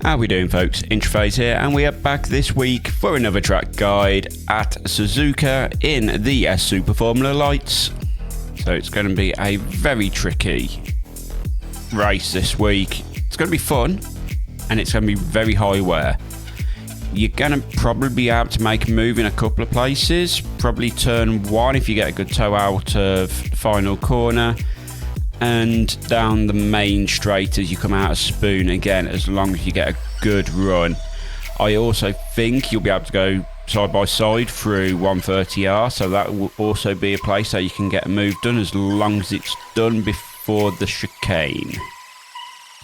How we doing, folks? Interface here, and we are back this week for another track guide at Suzuka in the Super Formula Lights. So it's going to be a very tricky race this week. It's going to be fun, and it's going to be very high wear. You're going to probably be able to make a move in a couple of places. Probably turn one if you get a good tow out of the final corner, and down the main straight as you come out of Spoon again, as long as you get a good run. I also think you'll be able to go side by side through 130R, so that will also be a place that you can get a move done as long as it's done before the chicane.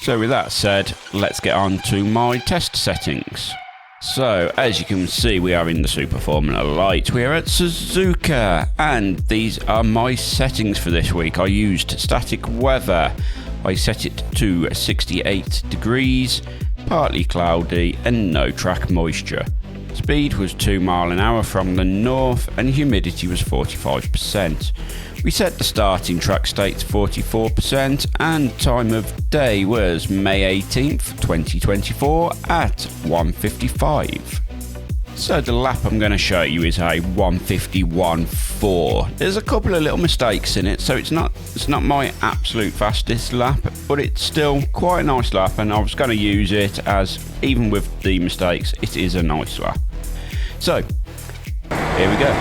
So with that said, let's get on to my test settings. So, as you can see, we are in the Super Formula Light. We are at Suzuka, and these are my settings for this week. I used static weather. I set it to 68 degrees, partly cloudy, and no track moisture. Speed was 2 miles an hour from the north, and humidity was 45%. We set the starting track state to 44%, and time of day was May 18th, 2024 at 1:55. So the lap I'm going to show you is a 1:51.4. There's a couple of little mistakes in it, so it's not my absolute fastest lap, but it's still quite a nice lap, and I was going to use it as, even with the mistakes, it is a nice lap. So here we go.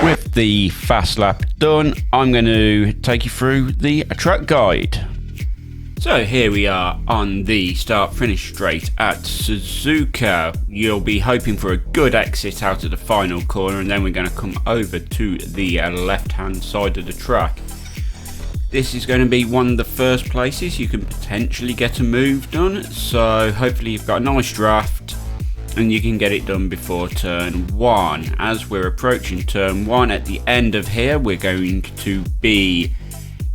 With the fast lap done, I'm going to take you through the track guide. So here we are on the start-finish straight at Suzuka. You'll be hoping for a good exit out of the final corner, and then we're going to come over to the left-hand side of the track. This is going to be one of the first places you can potentially get a move done, so hopefully you've got a nice draft and you can get it done before turn 1. As we're approaching turn 1, at the end of here, we're going to be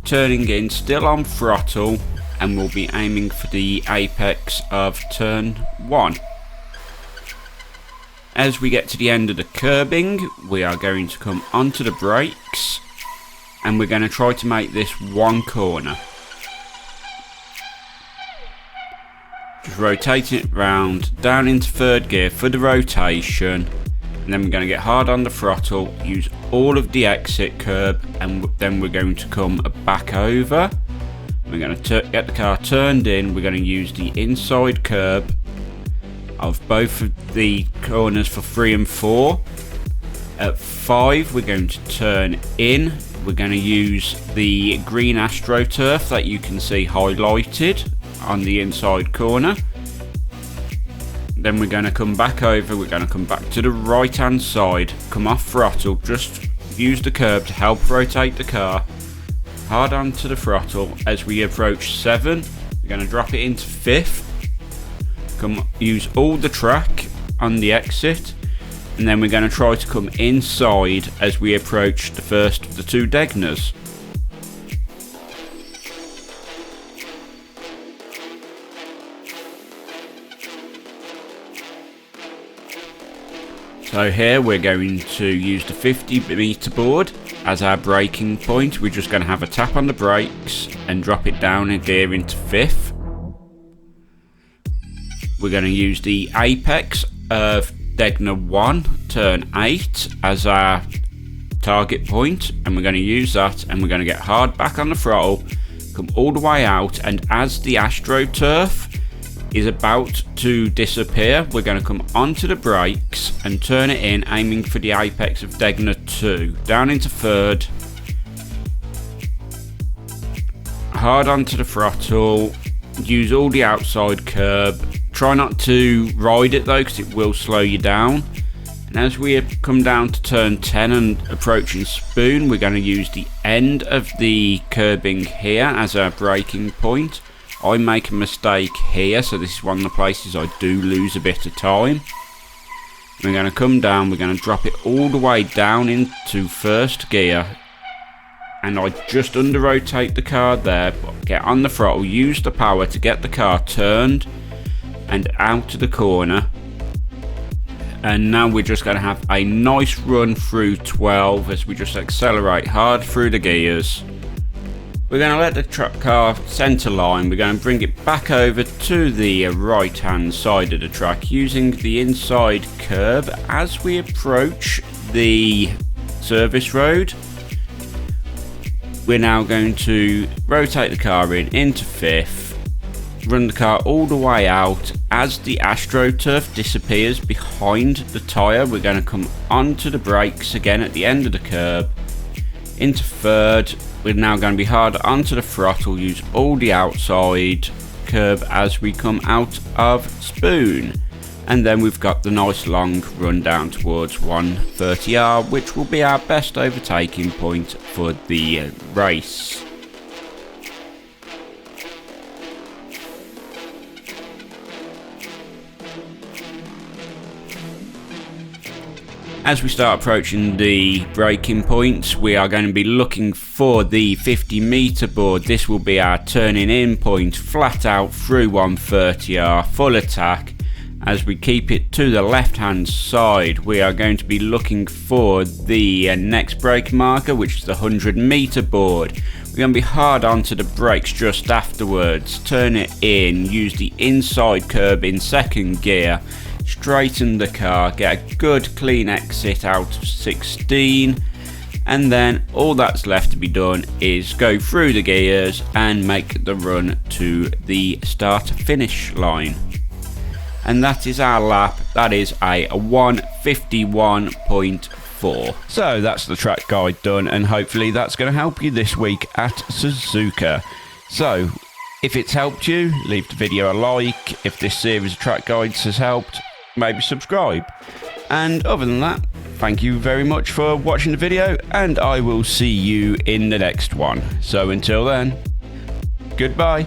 turning in still on throttle, and we'll be aiming for the apex of turn 1. As we get to the end of the curbing, we are going to come onto the brakes, and we're going to try to make this one corner. Just rotating it round, down into third gear for the rotation, and then we're going to get hard on the throttle, use all of the exit curb, and then we're going to come back over. We're going to get the car turned in, we're going to use the inside curb of both of the corners for 3 and 4. At 5 we're going to turn in, we're going to use the green AstroTurf that you can see highlighted on the inside corner. Then we're going to come back over, we're going to come back to the right hand side, come off throttle, just use the curb to help rotate the car. Hard onto the throttle as we approach 7. We're going to drop it into 5th. Use all the track on the exit. And then we're going to try to come inside as we approach the first of the 2 Degners. So here we're going to use the 50-meter board as our braking point. We're just going to have a tap on the brakes and drop it down a gear into 5th. We're going to use the apex of Degner 1, turn 8 as our target point, and we're going to use that, and we're going to get hard back on the throttle, come all the way out, and as the AstroTurf is about to disappear, we're going to come onto the brakes and turn it in, aiming for the apex of Degner 2, down into 3rd, hard onto the throttle, use all the outside curb. Try not to ride it though, because it will slow you down. And as we come down to turn 10 and approaching Spoon, we're going to use the end of the curbing here as our braking point. I make a mistake here, so this is one of the places I do lose a bit of time. We're going to come down, we're going to drop it all the way down into 1st gear. And I just under rotate the car there, but get on the throttle, use the power to get the car turned and out of the corner. And now we're just going to have a nice run through 12 as we just accelerate hard through the gears. We're going to let the car centre line, we're going to bring it back over to the right hand side of the track using the inside curb as we approach the service road. We're now going to rotate the car into 5th. Run the car all the way out. As the AstroTurf disappears behind the tyre, we're going to come onto the brakes again at the end of the curb, into 3rd. We're now going to be hard onto the throttle, use all the outside curb as we come out of Spoon. And then we've got the nice long run down towards 130R, which will be our best overtaking point for the race. As we start approaching the braking points, we are going to be looking for the 50-meter board. This will be our turning in point, flat out through 130R, full attack. As we keep it to the left hand side, we are going to be looking for the next brake marker, which is the 100-meter board. We're going to be hard onto the brakes just afterwards, turn it in, use the inside curb in 2nd gear, straighten the car, get a good clean exit out of 16, and then all that's left to be done is go through the gears and make the run to the start finish line. And that is our lap. That is a 1:51.4. So that's the track guide done, and hopefully that's going to help you this week at Suzuka. So if it's helped you, leave the video a like. If this series of track guides has helped, maybe subscribe. And other than that, thank you very much for watching the video, and I will see you in the next one. So until then, goodbye.